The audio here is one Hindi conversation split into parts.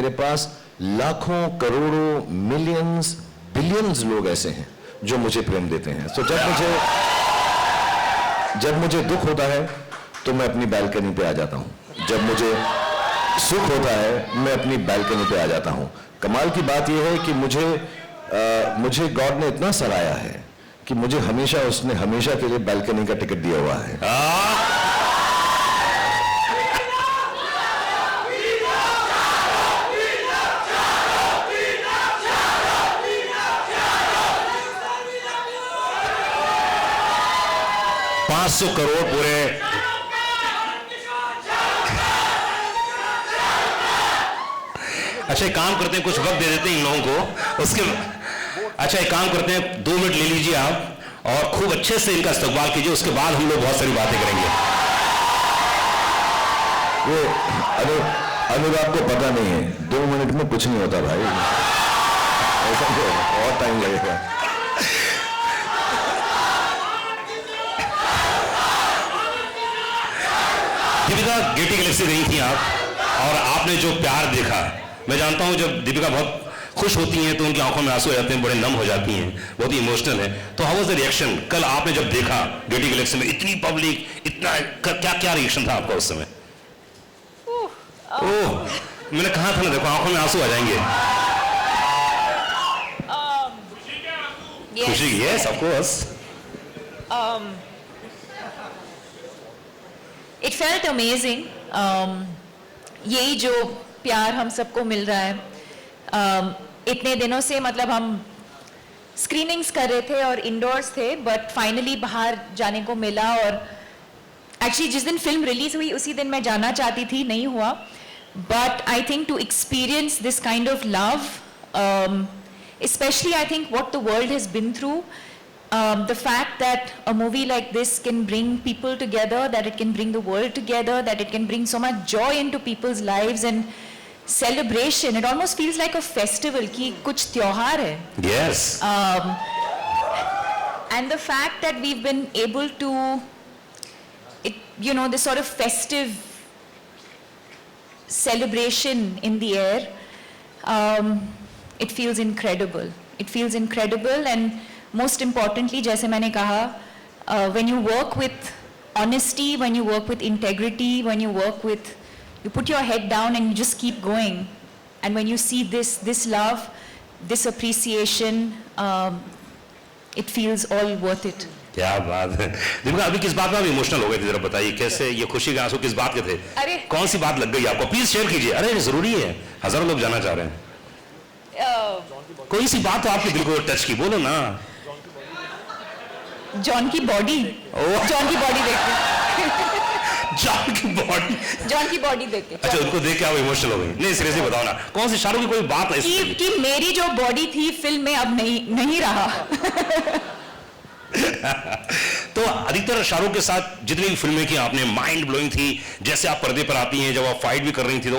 मेरे पास लाखों करोड़ों मिलियंस बिलियंस लोग ऐसे हैं जो मुझे प्रेम देते हैं। तो जब मुझे दुख होता है तो मैं अपनी बालकनी पे आ जाता हूं, जब मुझे सुख होता है मैं अपनी बालकनी पे आ जाता हूं। कमाल की बात यह है कि मुझे गॉड ने इतना सराहा है कि मुझे उसने हमेशा के लिए बालकनी का टिकट दिया हुआ है। $500 करोड़ पूरे अच्छा, एक काम करते हैं, कुछ वक्त दे देते हैं इन लोगों को। उसके अच्छा, एक काम करते हैं, 2 मिनट ले लीजिए आप और खूब अच्छे से इनका इस्तकबाल कीजिए। उसके बाद हम लोग बहुत सारी बातें करेंगे। वो अनुराग को पता नहीं है, 2 मिनट में कुछ नहीं होता भाई, ऐसा तो और टाइम लगेगा। दीपिका गेटी गैलेक्सी गई थी आप, और आपने जो प्यार देखा, मैं जानता हूं जब दीपिका बहुत खुश होती हैं तो उनकी आंखों में आंसू आ जाते हैं, बड़े नम हो जाती हैं, बहुत ही इमोशनल है। तो हाउ वाज द रिएक्शन कल आपने जब देखा गेटी गैलेक्सी में, इतनी पब्लिक, इतना क्या क्या रिएक्शन था आपका उस समय? ओह, मैंने कहा था ना, देखो आंखों में आंसू आ जाएंगे। खुशी, yes of course. It felt amazing. यही जो प्यार हम सबको मिल रहा है, इतने दिनों से, मतलब हम स्क्रीनिंग्स कर रहे थे और इंडोर्स थे, बट फाइनली बाहर जाने को मिला। और एक्चुअली जिस दिन फिल्म रिलीज हुई उसी दिन मैं जाना चाहती थी, नहीं हुआ। But I think to experience this kind of love, especially I think what the world has been through, the fact that a movie like this can bring people together, that it can bring the world together, that it can bring so much joy into people's lives and celebration. It almost feels like a festival, कि कुछ त्योहार है. Yes. And the fact that we've been able to, this sort of festive celebration in the air, it feels incredible. It feels incredible, and most importantly, जैसे मैंने कहा, when you work with honesty, when you work with integrity, when you work with, you put your head down and you just keep going, and when you see this love, this appreciation, it feels all worth it. क्या बात है दीपिका, अभी किस बात में आप इमोशनल हो गए थे, जरा बताइए कैसे, ये खुशी के आंसू किस बात के थे? अरे कौन सी बात लग गई आपको, प्लीज शेयर कीजिए। अरे जरूरी है, हजारों लोग जाना चाह रहे हैं। कोई सी बात तो आपके दिल को टच की, बोलो ना। जॉन की बॉडी, जॉन की बॉडी देख के जॉन की बॉडी देख के। अच्छा, उनको देख के आप इमोशनल हो गई? नहीं सीरियसली बताओ ना, कौन सी शाहरुख की कोई बात है कि मेरी जो बॉडी थी फिल्म में अब नहीं रहा। तो अधिकतर शाहरुख के साथ जितनी भी फिल्में की आपने, माइंड ब्लोइंग थी। जैसे आप पर्दे पर आती हैं, जब आप फाइट भी कर रही थी तो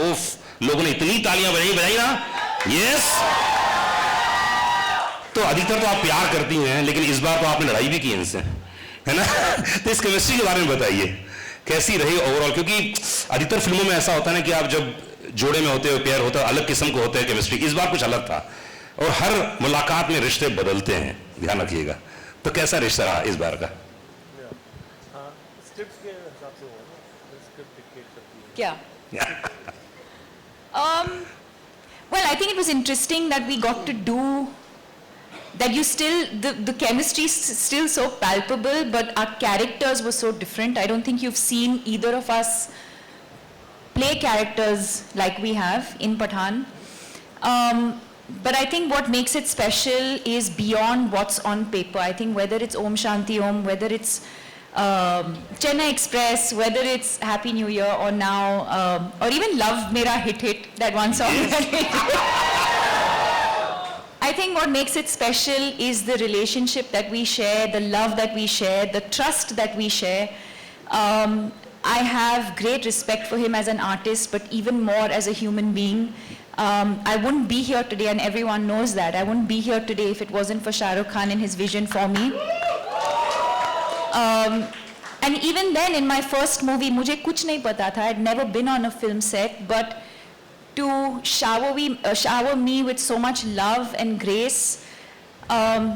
लोगों ने इतनी तालियां बजाई ना। यस, तो अधिकतर तो आप प्यार करती हैं, लेकिन इस बार तो आपने लड़ाई भी की इनसे, है ना? तो इस केमिस्ट्री के बारे में बताइए, कैसी रही ओवरऑल? क्योंकि अधिकतर फिल्मों में ऐसा होता है ना कि आप जब जोड़े में होते हो, पेयर होता है, अलग किस्म को होता है केमिस्ट्री। इस बार कुछ अलग था, और हर मुलाकात में रिश्ते बदलते हैं, ध्यान रखिएगा। तो कैसा रिश्ता रहा इस बार का? क्या? Well, I think it was interesting that we got to do that. You still, the chemistry is still so palpable, but our characters were so different. I don't think you've seen either of us play characters like we have in Pathaan. But I think what makes it special is beyond what's on paper. I think whether it's Om Shanti Om, whether it's Chennai Express, whether it's Happy New Year, or now, or even Love Mera Hit, that one song. I think what makes it special is the relationship that we share, the love that we share, the trust that we share. I have great respect for him as an artist, but even more as a human being. I wouldn't be here today, and everyone knows that. I wouldn't be here today if it wasn't for Shah Rukh Khan and his vision for me. And even then, in my first movie, मुझे कुछ नहीं पता था. I'd never been on a film set, but to shower me with so much love and grace.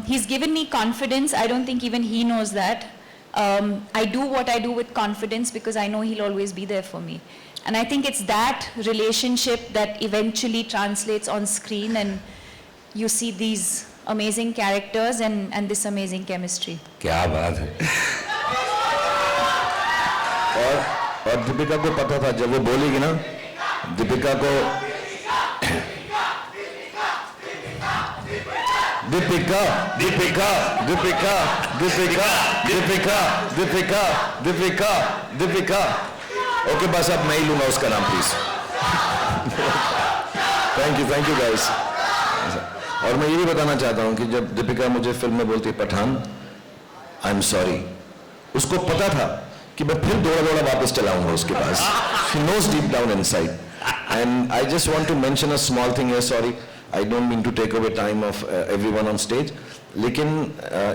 He's given me confidence. I don't think even he knows that. I do what I do with confidence because I know he'll always be there for me. And I think it's that relationship that eventually translates on screen and you see these amazing characters and this amazing chemistry. क्या बात है। और दीपिका को पता था जब वो बोलेगी ना, दीपिका को दीपिका दीपिका दीपिका दीपिका दीपिका दीपिका दीपिका दीपिका ओके बस अब मैं ही लूंगा उसका नाम प्लीज। Thank you guys. और मैं ये भी बताना चाहता हूं कि जब दीपिका मुझे फिल्म में बोलती है पठान, आई एम सॉरी, उसको पता था कि मैं फिर दौड़ा वापस चलाऊंगा उसके पास। She knows deep down inside. And I just want to mention a small thing here, sorry. I don't mean to take away time of everyone on stage. लेकिन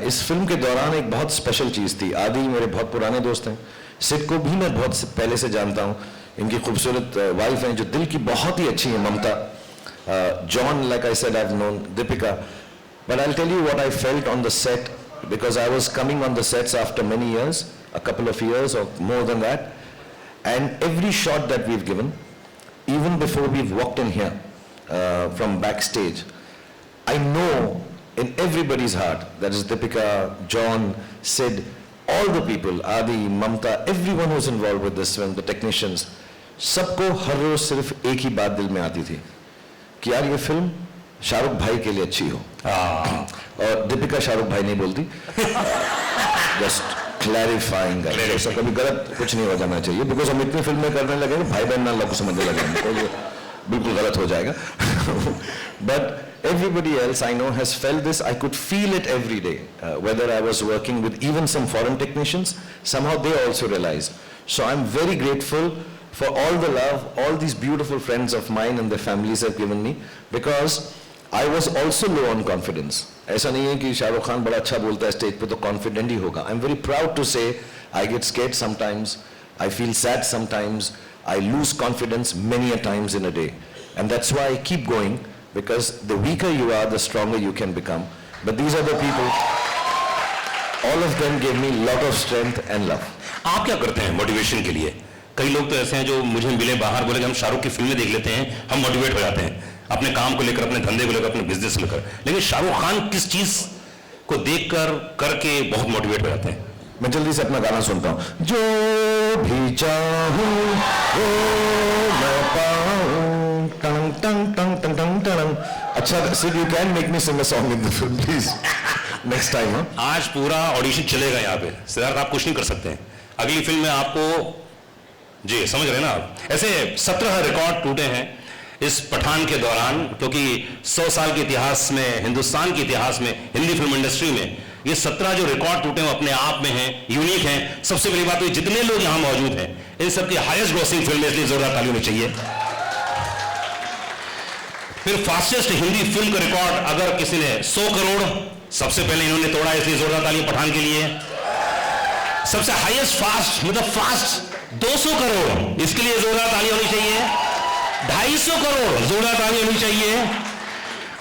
इस फिल्म के दौरान एक बहुत स्पेशल चीज़ थी। आदि मेरे बहुत पुराने दोस्त हैं, सिड को भी मैं बहुत पहले से जानता हूँ। इनकी खूबसूरत वाइफ हैं जो दिल की बहुत ही अच्छी है, ममता। John, like I said, I've known Deepika. But I'll tell you what I felt on the set, because I was coming on the sets after many years, a couple of years or more than that. And every shot that we've given, even before we've walked in here from backstage, I know in everybody's heart, that is Deepika, John, Sid, all the people, Adi, Mamta, everyone who's involved with this film, the technicians, सबको हर रोज सिर्फ एक ही बात दिल में आती थी कि यार ये फिल्म शाहरुख भाई के लिए अच्छी हो। और दीपिका शाहरुख भाई नहीं बोलती, जस्ट क्लैरिफाइंग, ऐसा कभी गलत कुछ नहीं हो जाना चाहिए, बिकॉज हम इतनी फिल्में करने लगे भाई बहन ना लोग समझने लगे, तो ये बिल्कुल गलत हो जाएगा। But everybody else I know has felt this. I could feel it every day, whether I was working with even some foreign technicians, somehow they also realized. So I'm very grateful for all the love, all these beautiful friends of mine and their families have given me, because I was also low on confidence. ऐसा नहीं है कि शाहरुख खान बड़ा अच्छा बोलता है स्टेज पे तो कॉन्फिडेंट ही होगा। I'm very proud to say I get scared sometimes, I feel sad sometimes, I lose confidence many a times in a day, and that's why I keep going, because the weaker you are, the stronger you can become. But these are the people, all of them gave me lot of strength and love. आप क्या करते हैं मोटिवेशन के लिए? कई लोग तो ऐसे हैं जो मुझे मिले बाहर, बोले कि हम शाहरुख की फिल्में देख लेते हैं, हम मोटिवेट हो जाते हैं अपने काम को लेकर, अपने धंधे को लेकर, अपने बिजनेस को लेकर। लेकिन शाहरुख खान किस चीज को देखकर करके बहुत मोटिवेट हो जाते हैं? मैं जल्दी से अपना गाना सुनता हूँ। जो भी चाहूं वो मैं पाऊं, टंग टंग टंग टंग टंग टंग। अच्छा Sid, you can make me sing a song in the film please next time. आज पूरा ऑडिशन चलेगा यहाँ पे, सिद्धार्थ आप कुछ नहीं कर सकते हैं। अगली फिल्म में आपको, जी समझ रहे हैं ना आप, ऐसे 17 रिकॉर्ड टूटे हैं इस पठान के दौरान, क्योंकि 100 साल के इतिहास में, हिंदुस्तान के इतिहास में, हिंदी फिल्म इंडस्ट्री में ये 17 जो रिकॉर्ड टूटे हैं अपने आप में हैं, यूनिक हैं। सबसे बड़ी बात तो जितने लोग यहाँ मौजूद हैं इन सबकी हाईएस्ट ग्रॉसिंग फिल्म है, इसलिए जोरदार ताली होनी चाहिए। फिर फास्टेस्ट हिंदी फिल्म का रिकॉर्ड अगर किसी ने 100 करोड़ सबसे पहले इन्होंने तोड़ा, इसलिए जोरदार ताली पठान के लिए। सबसे हाईएस्ट फास्ट मतलब फास्ट 200 करोड़, इसके लिए जोरदार ताली होनी चाहिए। 250 करोड़ जोरदार ताली होनी चाहिए।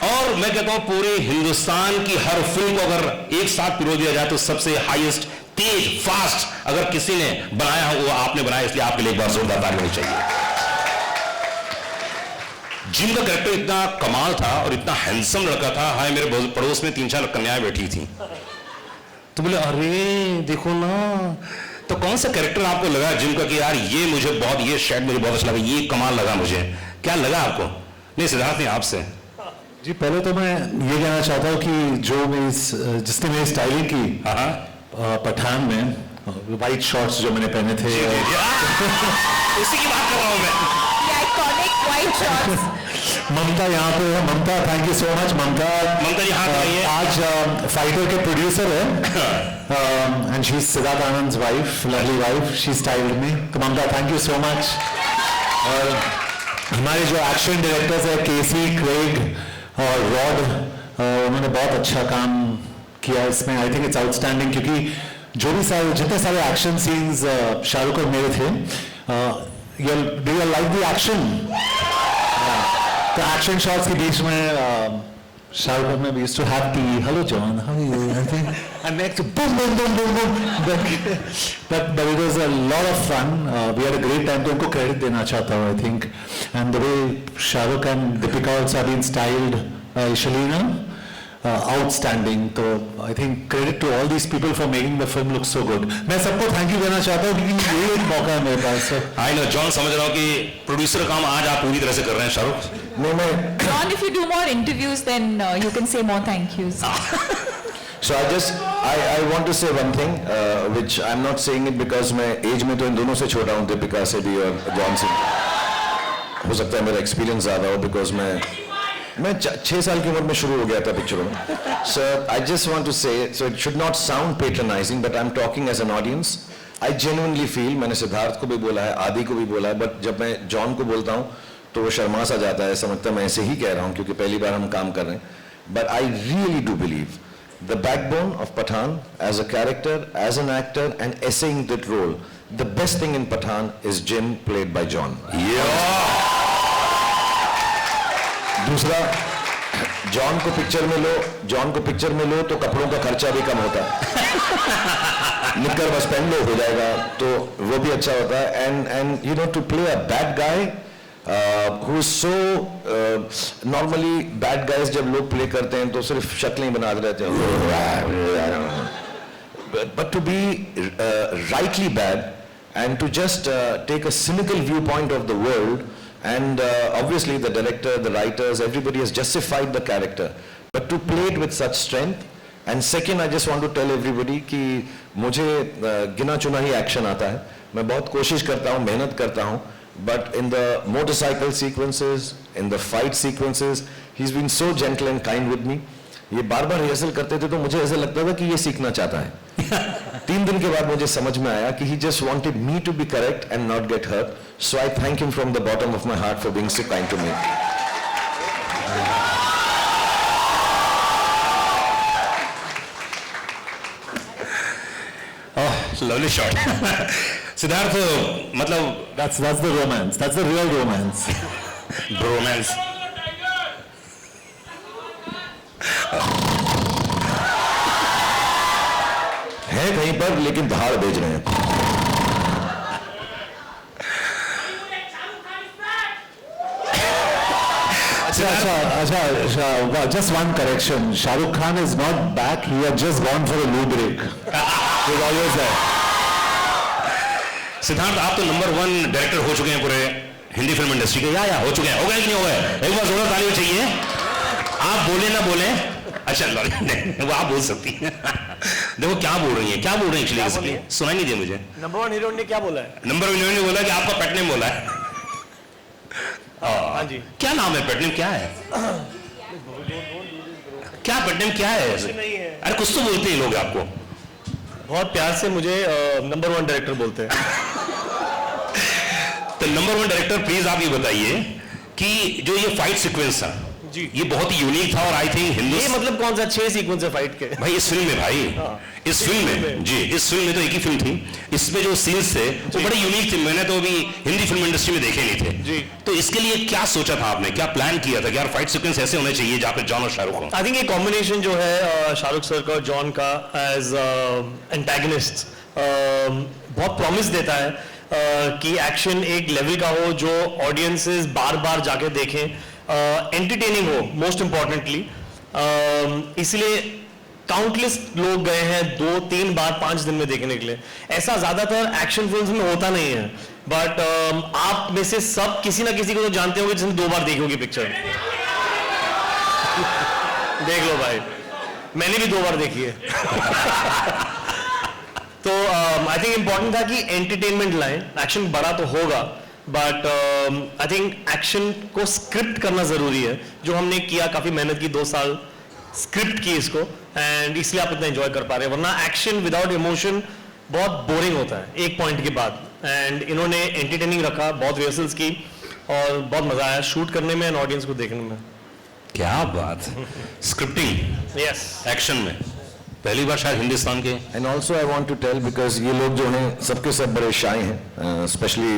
और मैं कहता हूं पूरे हिंदुस्तान की हर फिल्म को अगर एक साथ पिरो दिया जाए तो सबसे हाईएस्ट तेज फास्ट अगर किसी ने बनाया हो वो आपने बनाया, इसलिए आपके लिए एक बार जोरदार ताली होनी चाहिए। जिम का कैरेक्टर इतना कमाल था और इतना हैंडसम लड़का था। हाय मेरे पड़ोस में 3-4 कन्याएं बैठी थी, तो बोले अरे देखो ना, तो कौन सा कैरेक्टर आपको लगा जिम का कि यार ये मुझे बहुत, ये शेड मुझे बहुत अच्छा लगा, ये कमाल लगा मुझे? क्या लगा आपको? नहीं सिद्धार्थ नहीं, आपसे। जी पहले तो मैं ये कहना चाहता हूँ कि जो जिसने मेरी स्टाइलिंग की पठान में, वाइट शॉर्ट्स जो मैंने पहने थे, उसी की बात कर रहा हूँ मैं। Iconic white shorts. ममता यहाँ पे है। Mamta, thank you so much. Mamta ji हाथ लगाइए। आज फाइटर के प्रोड्यूसर है, and she is Siddharth Anand wife, lovely wife, she styled me. तो Mamta thank you so much. और हमारे जो एक्शन डायरेक्टर्स है केसी, क्रेग और रॉड, उन्होंने बहुत अच्छा काम किया इसमें। आई थिंक इट्स आउटस्टैंडिंग, क्योंकि जो भी जितने सारे एक्शन सीन्स शाहरुख और मेरे थे, do you like the action? Yeah. तो एक्शन शॉट्स के बीच में शाहरुख में we used to have tea. Hello John, how are you? And next boom boom boom boom boom. But it was a lot of fun. We had a great time. तो उनको credit देना चाहता हूँ I think. And the way Shahrukh and Deepika also have been styled, Shalina, outstanding. तो I think credit to all these people for making the film look so good. मैं सबको thank you देना चाहता हूँ क्योंकि ये एक मौका है मेरे पास. आई नो जॉन, समझ रहा हूँ कि प्रोड्यूसर काम आज आप पूरी तरह से कर रहे हैं शाहरुख. नहीं मैं John, if you do more interviews, then you can say more thank yous. So I want to say one thing, which I'm not saying it because मैं एज में तो इन दोनों से छोटा हूँ, दीपिका से भी और जॉन से. हो सकता है मेरा एक्सपीरियंस ज़्यादा हो बिकॉज मैं 6 साल की उम्र में शुरू हो गया था पिक्चरों में. So I just want to say, so it should not sound patronizing, but I'm talking as an audience. I genuinely feel, मैंने सिद्धार्थ को भी बोला है, आदि को भी बोला है, but जब मैं जॉन को बोलता हूँ तो वो शर्मा सा जाता है, समझता मैं ऐसे ही कह रहा हूँ क्योंकि पहली बार हम काम कर रहे हैं. But I really do believe the backbone of Pathan as a character, as an actor and essaying that role, the best thing in Pathan is Jim played by John. दूसरा, जॉन को पिक्चर में लो तो कपड़ों का खर्चा भी कम होता है. निक्कर बस पहन लो हो जाएगा, तो वो भी अच्छा होता है. And you know to play a bad guy who is so normally bad guys जब लोग प्ले करते हैं तो सिर्फ शक्लें ही बनाते रहते हैं. But to be rightly bad and to just take a cynical viewpoint of the world, and obviously the director, the writers, everybody has justified the character, but to play it with such strength. And second, I just want to tell everybody कि मुझे गिना चुना ही एक्शन आता है. मैं बहुत कोशिश करता हूँ, मेहनत करता हूँ, but in the motorcycle sequences, in the fight sequences, he's been so gentle and kind with me. ये बार बार रिहर्सल करते थे तो मुझे ऐसा लगता था कि ये सीखना चाहता है. 3 दिन के बाद मुझे समझ में आया कि he just wanted me to be correct and not get hurt. So I thank him from the bottom of my heart for being so kind to me. Oh, lovely shot. Siddharth, मतलब That's the romance. That's the real romance. ब्रोमैंस. है कहीं पर लेकिन दहाड़ भेज रहे हैं. अच्छा, just one correction. Shahrukh Khan is not back. He had just gone for a loo break. He's always there. Siddharth, आप तो नंबर 1 डायरेक्टर हो चुके हैं पूरे हिंदी फिल्म इंडस्ट्री के. या हो चुके हैं, हो गए कि नहीं हो गए? एक बार जोरदार ताली चाहिए. आप बोले ना बोले, अच्छा नहीं, वो आप बोल सकती हैं. देखो क्या बोल रही है एक्चुअली, सुनाई नहीं दिया मुझे. नंबर 1 हीरोइन ने क्या बोला है? नंबर 1 हीरोइन ने बोला कि आपका पेट नेम बोला है. हाँ जी. क्या नाम है? पेट नेम क्या है? क्या पेट नेम क्या है? नहीं है. अरे कुछ तो बोलते हैं लोग आपको. बहुत प्यार से मुझे नंबर 1 डायरेक्टर बोलते हैं. तो नंबर 1 डायरेक्टर, प्लीज आप ये बताइए कि जो ये फाइट सीक्वेंस था जी, ये बहुत ही यूनिक था और आई थिंक ये मतलब कौन सा 6 सीक्वेंस है फाइट के? भाई इस फिल्म में, इस फिल्म में जी, इस फिल्म में तो एक ही फिल्म थी. इसमें जो सीन्स थे वो बड़े यूनिक थे. मैंने तो अभी हिंदी फिल्म इंडस्ट्री में देखे नहीं थे जी. तो इसके लिए क्या सोचा था आपने, क्या प्लान किया था कि यार फाइट सीक्वेंस ऐसे होने चाहिए जहाँ पे जॉन और शाहरुख हो? आई थिंक ये कॉम्बिनेशन जो है शाहरुख सर का और जॉन का एज एंटेगनिस्ट बहुत प्रॉमिस देता है कि एक्शन एक लेवल का हो जो ऑडियंसेस बार बार जाके देखें, एंटरटेनिंग हो मोस्ट इंपॉर्टेंटली. इसलिए काउंटलेस लोग गए हैं 2-3 बार 5 दिन में देखने के लिए. ऐसा ज्यादातर एक्शन फिल्म्स में होता नहीं है, बट आप में से सब किसी ना किसी को तो जानते होंगे जिसने 2 बार देखी होगी पिक्चर. देख लो भाई, मैंने भी 2 बार देखी है. तो आई थिंक इंपॉर्टेंट था कि एंटरटेनमेंट लाइन, एक्शन बड़ा तो होगा बट आई थिंक एक्शन को स्क्रिप्ट करना जरूरी है, जो हमने किया. काफी मेहनत की, 2 साल स्क्रिप्ट की इसको, एंड इसलिए आप इतना एंजॉय कर पा रहे हैं. वरना एक्शन विदाउट इमोशन बहुत बोरिंग होता है एक पॉइंट के बाद. एंड इन्होंने एंटरटेनिंग रखा, बहुत रिहर्सल्स की और बहुत मजा आया शूट करने में एंड ऑडियंस को देखने में. क्या बात. स्क्रिप्टिंग, यस, एक्शन में पहली बार शायद हिंदुस्तान के. And also I want to tell because ये लोग जो हैं सबके सब बड़े शाय हैं, स्पेशली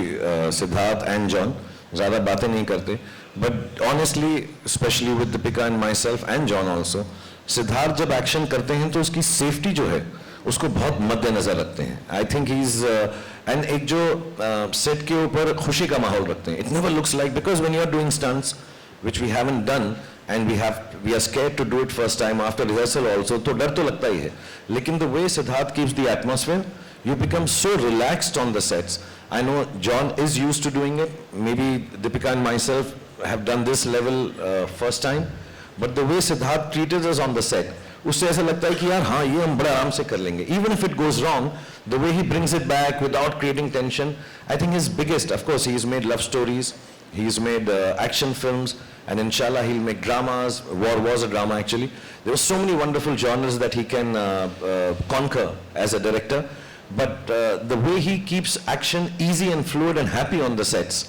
सिद्धार्थ एंड जॉन. ज़्यादा बातें नहीं करते, but honestly specially with Deepika and my self and John also, Siddharth जब एक्शन करते हैं तो उसकी सेफ्टी जो है उसको बहुत मद्देनजर रखते हैं. I think he is and एक जो सेट के ऊपर खुशी का माहौल रखते हैं. It never looks like, because when you are doing stunts which we haven't done and we are scared to do it first time after rehearsal also, तो डर तो लगता ही है. लेकिन the way Siddharth keeps the atmosphere, you become so relaxed on the sets. I know John is used to doing it, maybe Deepika and myself have done this level first time, but the way Siddharth treated us on the set, उससे ऐसा लगता है कि यार हाँ ये हम बड़े आराम से कर लेंगे. Even if it goes wrong, the way he brings it back without creating tension, I think his biggest, of course he's made love stories, he's made action films, and inshallah he'll make dramas. War was a drama actually. There were so many wonderful genres that he can conquer as a director, but the way he keeps action easy and fluid and happy on the sets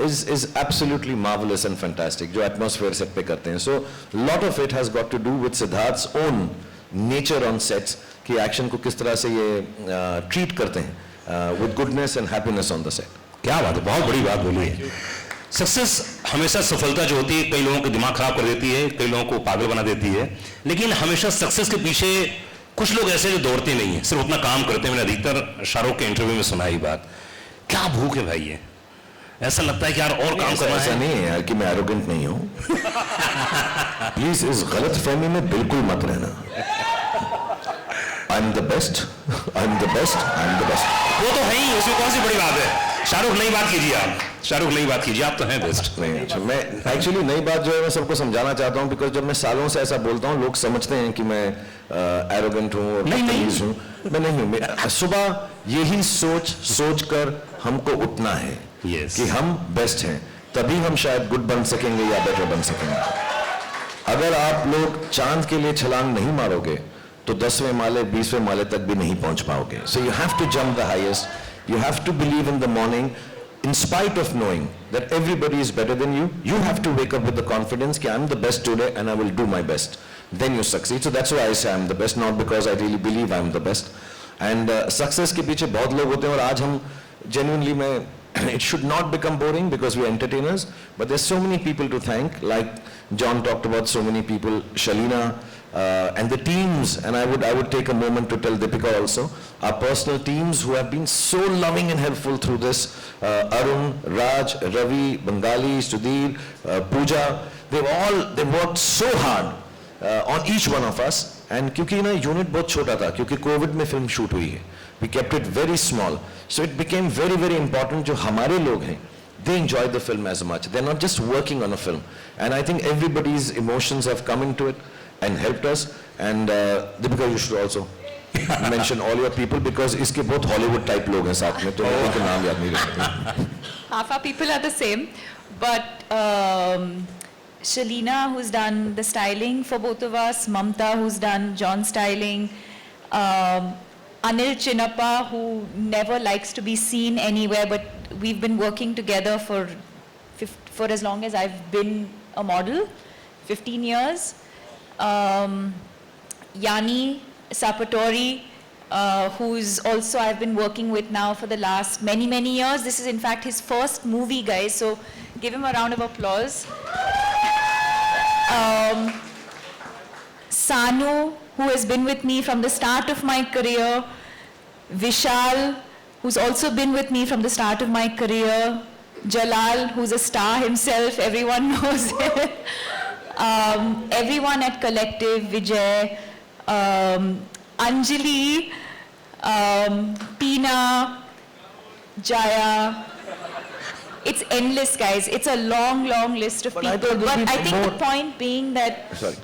is absolutely marvelous and fantastic. जो atmosphere set पे करते हैं. So lot of it has got to do with Siddharth's own nature on sets, कि action को किस तरह से ये treat करते हैं with goodness and happiness on the set. क्या बात है, बहुत बड़ी बात बोली है. सक्सेस हमेशा, सफलता जो होती है कई लोगों के दिमाग खराब कर देती है, कई लोगों को पागल बना देती है, लेकिन हमेशा सक्सेस के पीछे कुछ लोग ऐसे जो दौड़ते नहीं है, सिर्फ अपना काम करते हैं. मैंने अधिकतर शाहरुख के इंटरव्यू में सुना ही बात. क्या भूख है भाई, ये ऐसा लगता है कि यार और काम करना ऐसा है. नहीं है यार कि मैं एरोगेंट नहीं हूँ. प्लीज इस गलत फहमी में बिल्कुल मत रहना. I am the best, I am the best, I am the best. वो तो है ही, उसमें कौन सी बड़ी बात है. शाहरुख नई बात कीजिए, आप शाहरुख नई बात कीजिए, आप तो हैं बेस्ट. नहीं, अच्छा, मैं एक्चुअली नई बात जो है मैं सबको समझाना चाहता हूँ, बिकॉज जब मैं सालों से ऐसा बोलता हूँ लोग समझते हैं कि मैं एरोगेंट हूँ और बदतमीज हूँ. मैं नहीं हूँ. सुबह यही सोच कर हमको उठना है Yes. कि हम बेस्ट हैं, तभी हम शायद गुड बन सकेंगे या बेटर बन सकेंगे. अगर आप लोग चांद के लिए छलांग नहीं मारोगे तो 10वें माले 20वें माले तक भी नहीं पहुंच पाओगे. So you have to jump the highest. You have to believe in the morning, in spite of knowing that everybody is better than you. You have to wake up with the confidence that I'm the best today and I will do my best. Then you succeed. So that's why I say I'm the best, not because I really believe I'm the best. And success के पीछे बहुत लोग होते हैं, और आज हम genuinely it should not become boring because we are entertainers, but there's so many people to thank. Like John talked about so many people, Shalina, and the teams, and I would take a moment to tell Deepika also, our personal teams who have been so loving and helpful through this. Arun, Raj, Ravi, Bengali, Sudhir, Pooja, they worked so hard on each one of us. And क्योंकि ना यूनिट बहुत छोटा था, क्योंकि कोविड में फिल्म शूट हुई है, we kept it very small, so it became very very important. जो हमारे लोग हैं, they enjoy the film as much. They're not just working on a film, and I think everybody's emotions have come into it and helped us. And Deepika, you should also mention all your people, because इसके बहुत Hollywood type लोग हैं साथ में, तो मैं उनके नाम याद नहीं रखता. Half our people are the same, but Shalina, who's done the styling for both of us, Mamta, who's done John styling, Anil Chinnappa, who never likes to be seen anywhere, but we've been working together for as long as I've been a model, 15 years. Yanni Sapatori, who's also I've been working with now for the last many years. This is in fact his first movie, guys, so give him a round of applause. Sanu, who has been with me from the start of my career. Vishal, who's also been with me from the start of my career. Jalal, who's a star himself, everyone knows it. Everyone at Collective, Vijay, Anjali, Tina, Jaya. It's endless, guys. It's a long list of people. But I think the point being that... Sorry.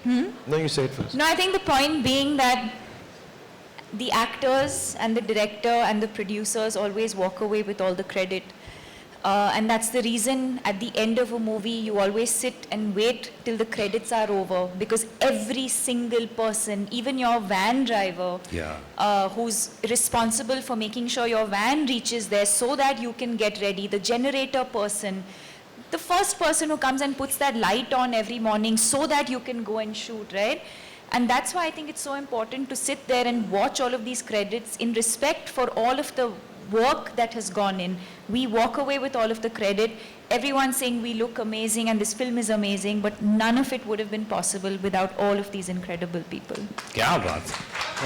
No, you say it first. No, I think the point being that the actors and the director and the producers always walk away with all the credit. And that's the reason at the end of a movie, you always sit and wait till the credits are over, because every single person, even your van driver, who's responsible for making sure your van reaches there so that you can get ready, the generator person, the first person who comes and puts that light on every morning so that you can go and shoot, right? And that's why I think it's so important to sit there and watch all of these credits in respect for all of the work that has gone in. We walk away with all of the credit. Everyone's saying we look amazing and this film is amazing, but none of it would have been possible without all of these incredible people. क्या बात.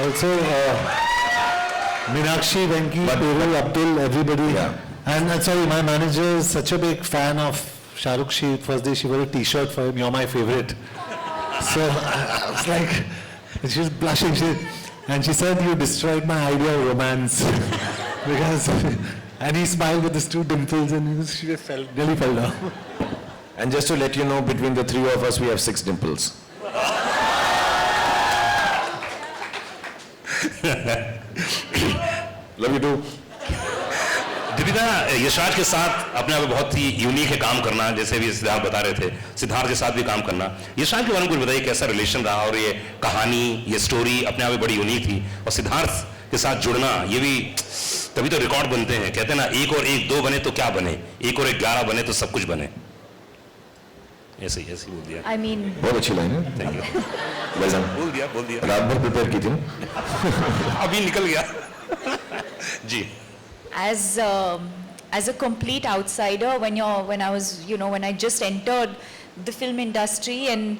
Also, Meenakshi, Venki, Peru, Abdul, everybody. Yeah. And sorry, my manager is such a big fan of Shahrukh. First day she wore a T-shirt for him. You're my favorite. So I was like, she was blushing. And she said, you destroyed my idea of romance. Because, and he smiled with his 2 dimples and she just nearly fell down. And just to let you know, between the 3 of us, we have 6 dimples. Love you too. Deepika, Yashraj के साथ अपने आप में बहुत ही यूनिक है काम करना, जैसे भी सिद्धार्थ बता रहे थे, सिद्धार्थ के साथ भी काम करना. यशराज के बारे में कुछ बताइए, कैसा रिलेशन रहा और ये कहानी, ये स्टोरी अपने आप में बड़ी यूनिक थी, और सिद्धार्थ के साथ जुड़ना, ये भी तभी तो रिकॉर्ड बनते हैं. कहते हैं ना, 1 और 1 2 बने तो क्या बने, 1 और 1 11 बने तो सब कुछ बने. ऐसे ही बोल दिया. I mean, बहुत अच्छी लाइन है. Thank you. बोल दिया. रात भर प्रिपेयर की थी ना. अभी निकल गया. जी. As a complete outsider, when I just entered the film industry, and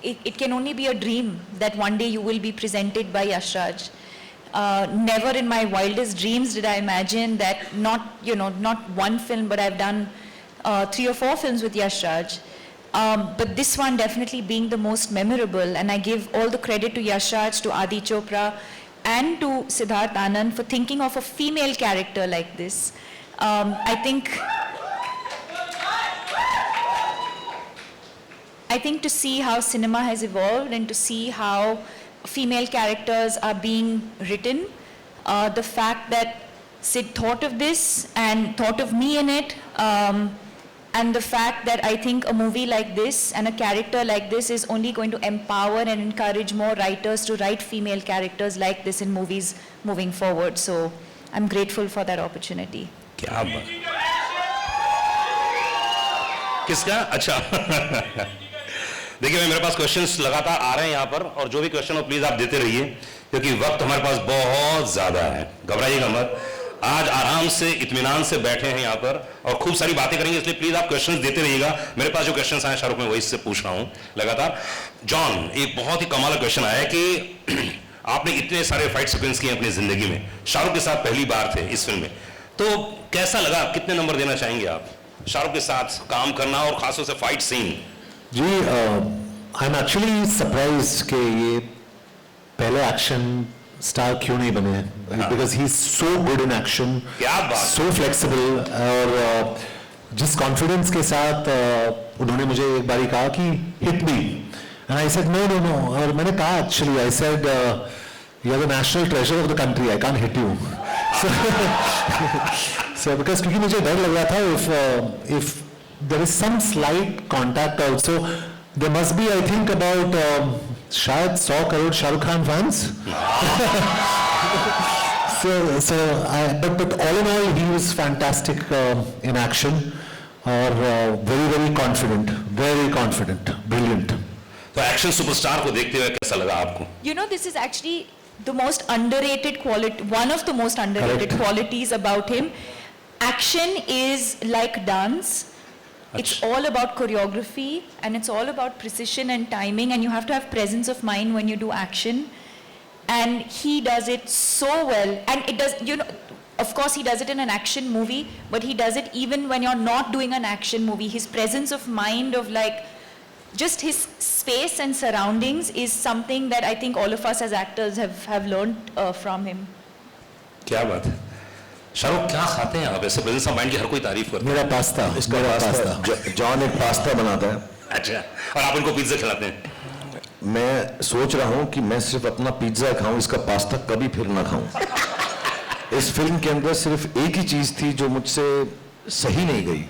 it can only be a dream that one day you will be presented by Yash Raj. Never in my wildest dreams did I imagine that not one film, but I've done 3 or 4 films with Yash Raj. But this one definitely being the most memorable, and I give all the credit to Yash Raj, to Adi Chopra, and to Siddharth Anand for thinking of a female character like this. I think to see how cinema has evolved and to see how female characters are being written, the fact that Sid thought of this and thought of me in it, and the fact that I think a movie like this and a character like this is only going to empower and encourage more writers to write female characters like this in movies moving forward. So I'm grateful for that opportunity. क्या बात. किसका? अच्छा. देखिए भाई, मेरे पास क्वेश्चंस लगातार आ रहे हैं यहाँ पर, और जो भी क्वेश्चन हो प्लीज आप देते रहिए, क्योंकि वक्त हमारे पास बहुत ज्यादा है. घबराइएगा मत, आज आराम से इत्मीनान से बैठे हैं यहाँ पर और खूब सारी बातें करेंगे, इसलिए प्लीज आप क्वेश्चंस देते रहिएगा. मेरे पास जो क्वेश्चंस आए शाहरुख, में वही से पूछ रहा हूँ लगातार. जॉन, एक बहुत ही कमाल का क्वेश्चन आया कि आपने इतने सारे फाइट सीक्वेंस किए अपनी जिंदगी में, शाहरुख के साथ पहली बार थे इस फिल्म में, तो कैसा लगा, कितने नंबर देना चाहेंगे आप शाहरुख के साथ काम करना और खासतौर से फाइट सीन? जी, आई एम एक्चुअली सरप्राइज्ड कि ये पहले एक्शन स्टार क्यों नहीं बने, because he is so good in action, so flexible, और जिस कॉन्फिडेंस के साथ उन्होंने मुझे एक बारी कहा कि hit me, and I said no no no, और मैंने कहा actually I said you are the national treasure of the country, I can't hit you. So because क्योंकि मुझे डर लग रहा था if there is some slight contact also, there must be, I think about शायद 100 crore Shahrukh Khan fans. But all in all, he was fantastic in action, और very confident, brilliant. तो एक्शन सुपरस्टार को देखते हुए कैसा लगा आपको? You know, this is actually the most underrated quality, one of the most underrated Correct. qualities about him. Action is like dance. It's all about choreography, and it's all about precision and timing, and you have to have presence of mind when you do action. And he does it so well. And it does, of course he does it in an action movie, but he does it even when you're not doing an action movie. His presence of mind, of like, just his space and surroundings is something that I think all of us as actors have learned from him. क्या बात है. शाहरुख, क्या खाते हैं आप? ऐसे प्रेजेंस ऑफ माइंड की हर कोई तारीफ करता है. मेरा पास्ता, जॉन एक पास्ता बनाता है. अच्छा, और आप उनको पिज्जा खिलाते हैं? मैं सोच रहा हूं कि मैं सिर्फ अपना पिज्जा खाऊं, इसका पास्ता कभी फिर ना खाऊं. इस फिल्म के अंदर सिर्फ एक ही चीज थी जो मुझसे सही नहीं गई,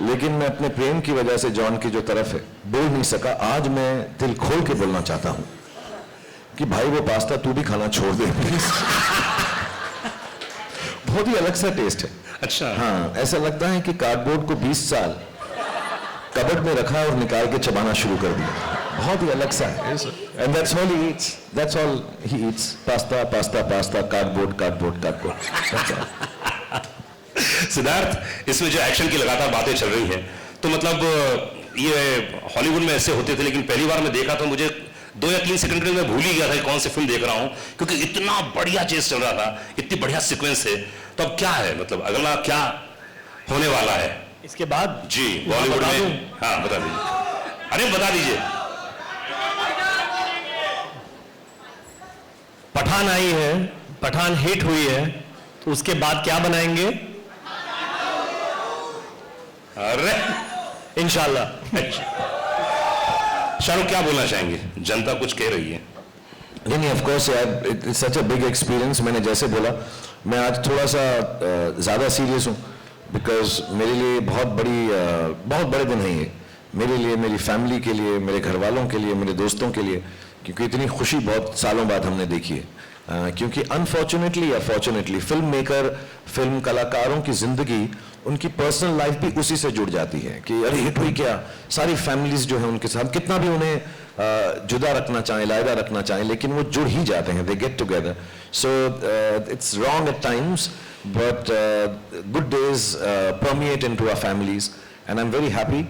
लेकिन मैं अपने प्रेम की वजह से जॉन की जो तरफ है बोल नहीं सका. आज मैं दिल खोल के बोलना चाहता हूं कि भाई वो पास्ता तू भी खाना छोड़ दे प्लीज. बहुत ही अलग सा टेस्ट है. अच्छा. हाँ, ऐसा लगता है कि कार्डबोर्ड को 20 साल कबर्ड में रखा और निकाल के चबाना शुरू कर दिया. बहुत ही अलग सा है and that's all he eats, that's all he eats, pasta pasta pasta, cardboard cardboard cardboard. Siddharth, इसमें जो एक्शन की लगातार बातें चल रही हैं, तो मतलब ये हॉलीवुड में ऐसे होते थे, लेकिन पहली बार मैं देखा तो मुझे 2 या 3 सेकंड में मैं भूल ही गया था कि कौन सी फिल्म देख रहा हूं, क्योंकि इतना बढ़िया चेस चल रहा था, इतनी बढ़िया सीक्वेंस है। तो अब क्या है, मतलब अगला क्या होने वाला है इसके बाद जी बॉलीवुड में? हाँ बता दीजिए, अरे बता दीजिए। पठान आई है, पठान हिट हुई है, तो उसके बाद क्या बनाएंगे? अरे इंशाल्लाह। शाहरुख क्या बोलना चाहेंगे? जनता कुछ कह रही है। नहीं, ऑफ कोर्स यार, it's such a big experience. मैंने जैसे बोला, मैं आज थोड़ा सा ज़्यादा सीरियस हूँ, बिकॉज मेरे लिए बहुत बड़े दिन हैं ये, मेरे लिए, मेरी फैमिली के लिए, मेरे घर वालों के लिए, मेरे दोस्तों के लिए, क्योंकि इतनी खुशी बहुत सालों बाद हमने देखी है। क्योंकि अनफॉर्चुनेटली या फॉर्चुनेटली फिल्म मेकर, फिल्म कलाकारों की ज़िंदगी, उनकी पर्सनल लाइफ भी उसी से जुड़ जाती है कि अरे हिट हुई क्या, सारी फैमिलीज जो है उनके साथ, कितना भी उन्हें जुदा रखना चाहें, लायदा रखना चाहें, लेकिन वो जुड़ ही जाते हैं, they get together. So it's wrong at times, but good days permeate into our families, and I'm very happy.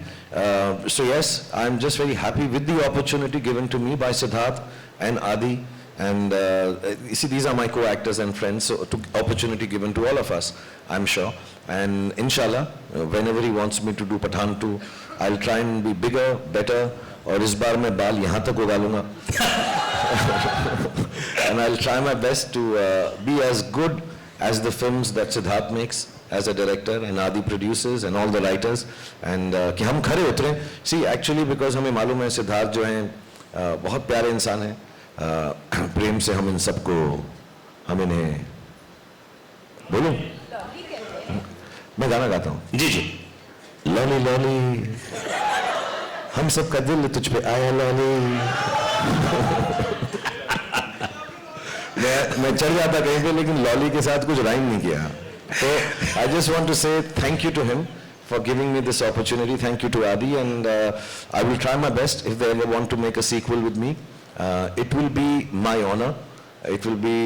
So yes, I'm just very happy with the opportunity given to me by Siddharth and Adi, and you see, these are my co-actors and friends, so opportunity given to all of us, I'm sure. And inshallah, whenever he wants me to do Pathaan 2, I'll try and be bigger, better, और इस बार मैं बाल यहाँ तक उगा लूँगा। And I'll try my best to be as good as the films that Siddharth makes as a director, and Adi produces, and all the writers, and कि हम खरे उतरें। See, actually because हमें मालूम है सिद्धार्थ जो हैं बहुत प्यारे इंसान हैं, प्रेम से हम इन सबको, हम इन्हें, बोलूं? मैं गाना गाता हूँ। जी जी। लॉली लॉली, हम सबका दिल तुझ पे आया लॉली। मैं चल जाता कहीं पे, लेकिन लॉली के साथ कुछ राइम नहीं किया। तो I just want to say thank you to him for giving me this opportunity. Thank you to Adi, and I will try my best. If they ever want to make a sequel with me, it will be my honor. It will be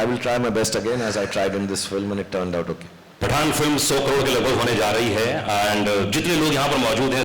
I will try my best again as I tried in this film, and it turned out okay. Pathaan film 100 crore के लगभग होने जा रही है, एंड जितने लोग यहाँ पर मौजूद हैं